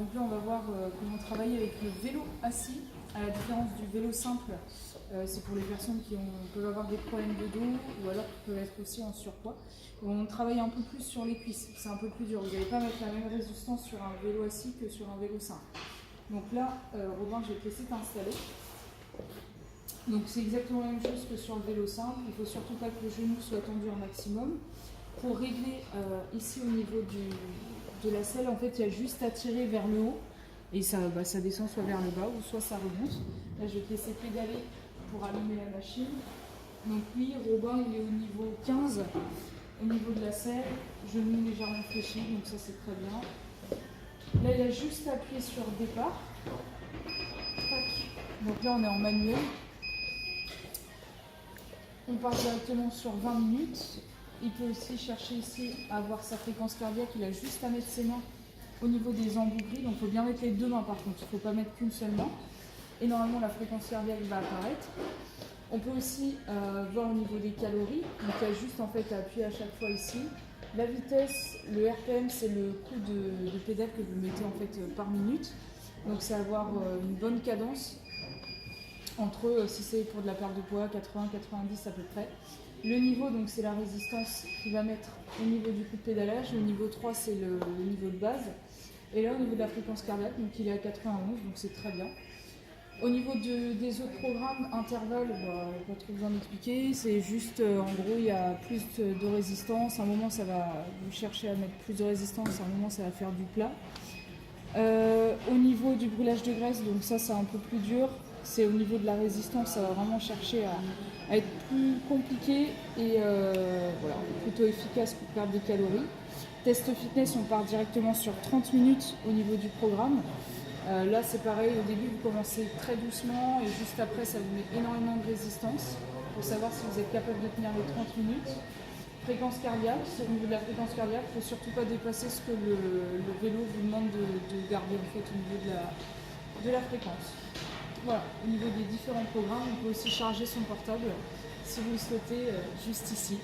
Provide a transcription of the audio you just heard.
Donc là, on va voir comment travailler avec le vélo assis, à la différence du vélo simple. C'est pour les personnes qui peuvent avoir des problèmes de dos ou alors qui peuvent être aussi en surpoids. Et on travaille un peu plus sur les cuisses, c'est un peu plus dur. Vous n'allez pas mettre la même résistance sur un vélo assis que sur un vélo simple. Donc là, Robin, je vais te laisser t'installer. Donc c'est exactement la même chose que sur le vélo simple. Il ne faut surtout pas que le genou soit tendu au maximum. Pour régler ici au niveau de la selle, en fait, il y a juste à tirer vers le haut et ça descend soit vers le bas ou soit ça remonte. Là, je vais te laisser pédaler pour allumer la machine. Donc lui, Robin, il est au niveau 15, au niveau de la selle, genou légèrement fléchi, donc ça c'est très bien. Là, il a juste à appuyer sur départ. Donc là, on est en manuel. On part directement sur 20 minutes. Il peut aussi chercher ici à avoir sa fréquence cardiaque. Il a juste à mettre ses mains au niveau des embouclis. Donc il faut bien mettre les deux mains par contre. Il ne faut pas mettre qu'une seule main. Et normalement la fréquence cardiaque va apparaître. On peut aussi voir au niveau des calories. Donc il y a juste en fait à appuyer à chaque fois ici. La vitesse, le RPM, c'est le coup de pédale que vous mettez en fait par minute. Donc c'est avoir une bonne cadence entre, si c'est pour de la perte de poids, 80-90 à peu près. Le niveau, donc c'est la résistance qu'il va mettre au niveau du coup de pédalage. Le niveau 3, c'est le niveau de base. Et là, au niveau de la fréquence cardiaque, donc il est à 91, donc c'est très bien. Au niveau des autres programmes, intervalles, pas trop besoin d'expliquer. C'est juste, en gros, il y a plus de résistance. À un moment, ça va vous chercher à mettre plus de résistance. À un moment, ça va faire du plat. Au niveau du brûlage de graisse, donc ça, c'est un peu plus dur. C'est au niveau de la résistance, ça va vraiment chercher à être plus compliqué et plutôt efficace pour perdre des calories. Test fitness, on part directement sur 30 minutes au niveau du programme. Là, c'est pareil, au début, vous commencez très doucement et juste après, ça vous met énormément de résistance pour savoir si vous êtes capable de tenir les 30 minutes. Fréquence cardiaque, au niveau de la fréquence cardiaque, il ne faut surtout pas dépasser ce que le vélo vous demande de garder en fait, au niveau de la fréquence. Voilà, au niveau des différents programmes, on peut aussi charger son portable si vous le souhaitez juste ici.